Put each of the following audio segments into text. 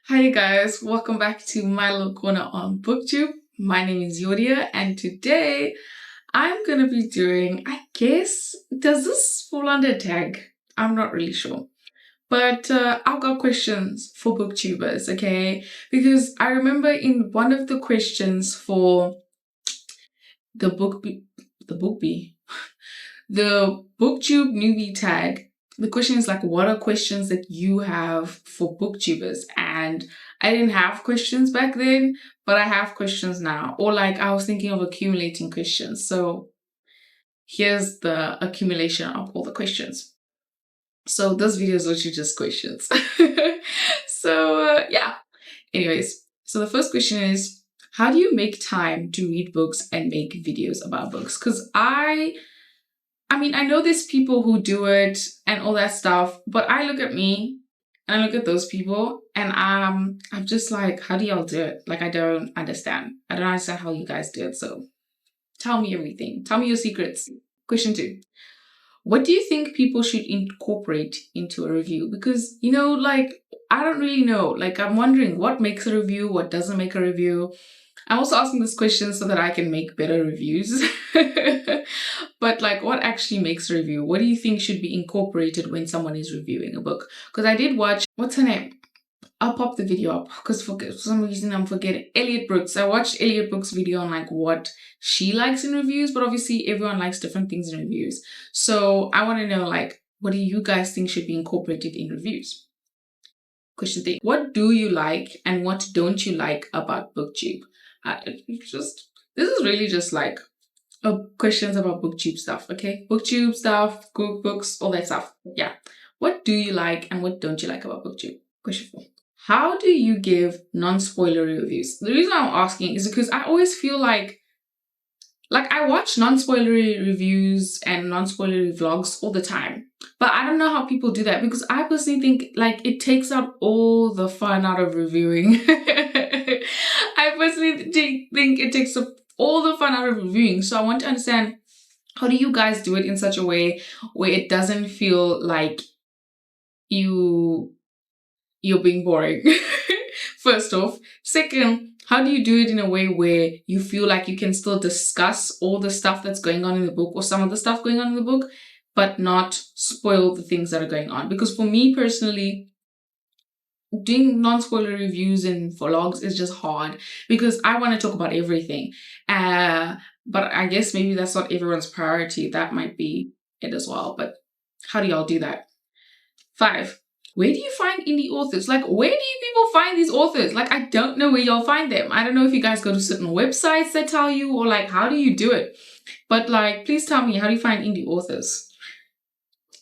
Hi guys, welcome back to my little corner on Booktube. My name is Yodia and today I'm gonna be doing, I guess, does this fall under tag? I'm not really sure. But I've got questions for Booktubers, okay? Because I remember in one of the questions for the the book bee, the Booktube newbie tag, the question is like, what are questions that you have for Booktubers? And I didn't have questions back then, but I have questions now. Or like I was thinking of accumulating questions. So here's the accumulation of all the questions. So this video is literally just questions. Yeah. Anyways, so the first question is, how do you make time to read books and make videos about books? Because I mean, I know there's people who do it and all that stuff, but I look at me and I look at those people and I'm just like, how do y'all do it? Like, I don't understand. I don't understand how you guys do it. So tell me everything. Tell me your secrets. Question 2. What do you think people should incorporate into a review? Because, like, I don't really know. Like, I'm wondering what makes a review, what doesn't make a review. I'm also asking this question so that I can make better reviews. But like, what actually makes a review? What do you think should be incorporated when someone is reviewing a book? Because I did watch, what's her name? I'll pop the video up because for some reason I'm forgetting. Elliot Brooks. I watched Elliot Brooks' video on like what she likes in reviews, but obviously everyone likes different things in reviews. So I want to know, like, what do you guys think should be incorporated in reviews? Question 3. What do you like and what don't you like about Booktube? This is really just like questions about Booktube stuff, okay? Booktube stuff, cookbooks, all that stuff. Yeah. What do you like and what don't you like about Booktube? Question 4. How do you give non-spoilery reviews? The reason I'm asking is because I always feel like I watch non-spoilery reviews and non-spoilery vlogs all the time. But I don't know how people do that because I personally think like it takes out all the fun out of reviewing. I personally think it takes all the fun out of reviewing. So I want to understand, how do you guys do it in such a way where it doesn't feel like you're being boring? First off. Second, how do you do it in a way where you feel like you can still discuss all the stuff that's going on in the book or some of the stuff going on in the book, but not spoil the things that are going on? Because for me personally, doing non-spoiler reviews and vlogs is just hard because I want to talk about everything. But I guess maybe that's not everyone's priority. That might be it as well. But how do y'all do that? 5. Where do you find indie authors? Like, where do you people find these authors? Like, I don't know where y'all find them. I don't know if you guys go to certain websites that tell you, or like, how do you do it? But like, please tell me, how do you find indie authors?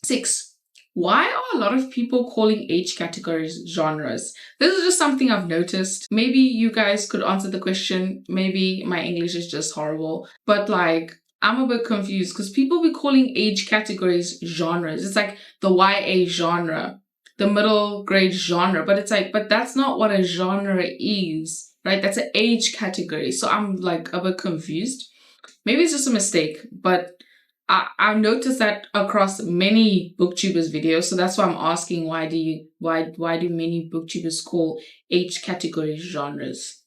6. Why are a lot of people calling age categories genres? This is just something I've noticed. Maybe you guys could answer the question. Maybe my English is just horrible. But like, I'm a bit confused because people be calling age categories genres. It's like the YA genre, the middle grade genre, but it's like, but that's not what a genre is, right? That's an age category. So I'm like a bit confused. Maybe it's just a mistake, but I've noticed that across many booktubers videos. So that's why I'm asking, why do many booktubers call age category genres?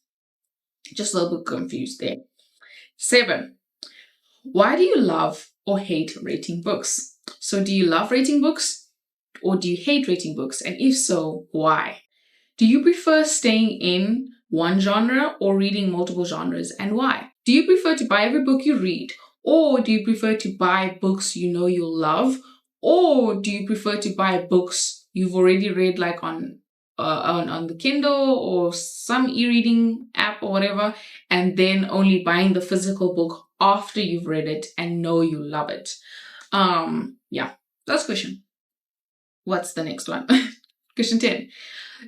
Just a little bit confused there. 7. Why do you love or hate rating books? So do you love rating books or do you hate rating books? And if so, why? Do you prefer staying in one genre or reading multiple genres, and why? Do you prefer to buy every book you read, or do you prefer to buy books you know you'll love, or do you prefer to buy books you've already read like on the Kindle or some e-reading app or whatever, and then only buying the physical book after you've read it and know you love it? Yeah, that's question. What's the next one? Question 10.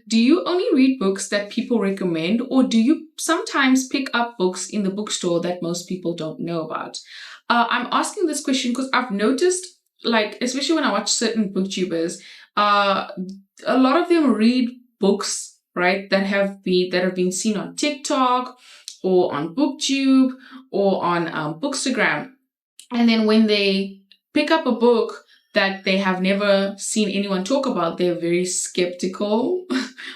Do you only read books that people recommend, or do you sometimes pick up books in the bookstore that most people don't know about? I'm asking this question because I've noticed, like, especially when I watch certain booktubers, a lot of them read books, right, that have been seen on TikTok or on BookTube or on Bookstagram. And then when they pick up a book, that they have never seen anyone talk about, they're very skeptical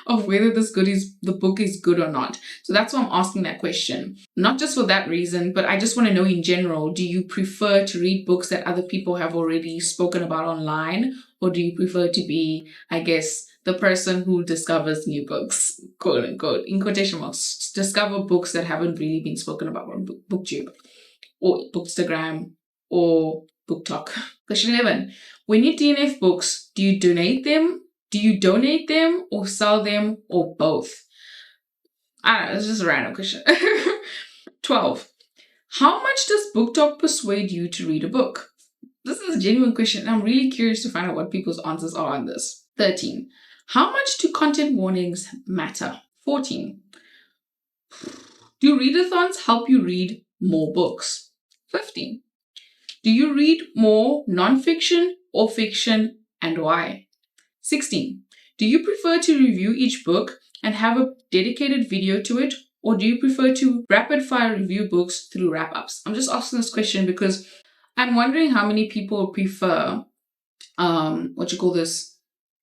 of whether the book is good or not. So that's why I'm asking that question. Not just for that reason, but I just want to know in general, do you prefer to read books that other people have already spoken about online? Or do you prefer to be, I guess, the person who discovers new books, quote unquote, in quotation marks, discover books that haven't really been spoken about on BookTube or Bookstagram or BookTok? Question 11. When you DNF books, do you donate them? Do you donate them or sell them or both? I don't know, it's just a random question. 12. How much does BookTok persuade you to read a book? This is a genuine question, and I'm really curious to find out what people's answers are on this. 13. How much do content warnings matter? 14. Do readathons help you read more books? 15. Do you read more non-fiction or fiction, and why? 16. Do you prefer to review each book and have a dedicated video to it, or do you prefer to rapid-fire review books through wrap-ups? I'm just asking this question because I'm wondering how many people prefer,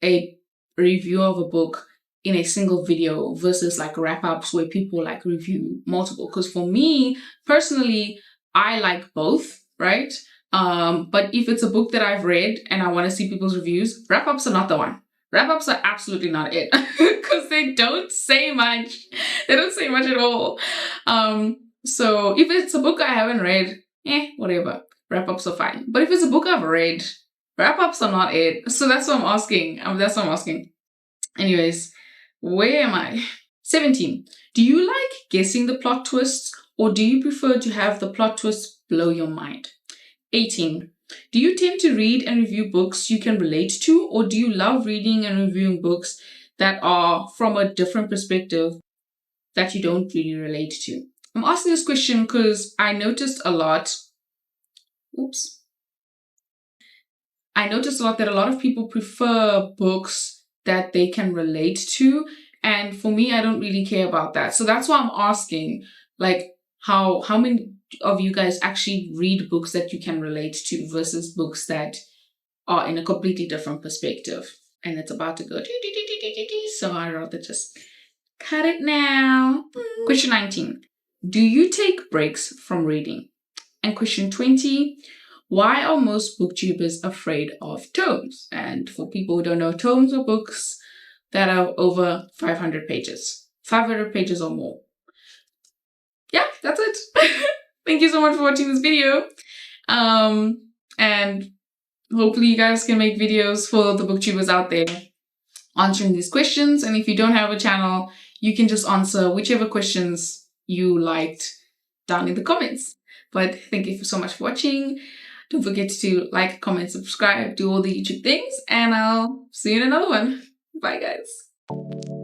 a review of a book in a single video versus like wrap-ups where people like review multiple. Because for me, personally, I like both, right? But if it's a book that I've read and I want to see people's reviews, wrap-ups are not the one. Wrap-ups are absolutely not it because they don't say much. They don't say much at all. So if it's a book I haven't read, whatever. Wrap-ups are fine. But if it's a book I've read, wrap-ups are not it. So that's what I'm asking. Anyways, where am I? 17. Do you like guessing the plot twists, or do you prefer to have the plot twists blow your mind? 18. Do you tend to read and review books you can relate to, or do you love reading and reviewing books that are from a different perspective that you don't really relate to? I'm asking this question because I noticed a lot that a lot of people prefer books that they can relate to. And for me, I don't really care about that. So that's why I'm asking, like, how many of you guys actually read books that you can relate to versus books that are in a completely different perspective? And it's about to go, so I'd rather just cut it now. Question 19. Do you take breaks from reading? And question 20. Why are most booktubers afraid of tomes? And for people who don't know, tomes are books that are over 500 pages. 500 pages or more. Yeah, that's it. Thank you so much for watching this video. And hopefully you guys can make videos for the booktubers out there answering these questions. And if you don't have a channel, you can just answer whichever questions you liked down in the comments. But thank you so much for watching. Don't forget to like, comment, subscribe, do all the YouTube things, and I'll see you in another one. Bye, guys.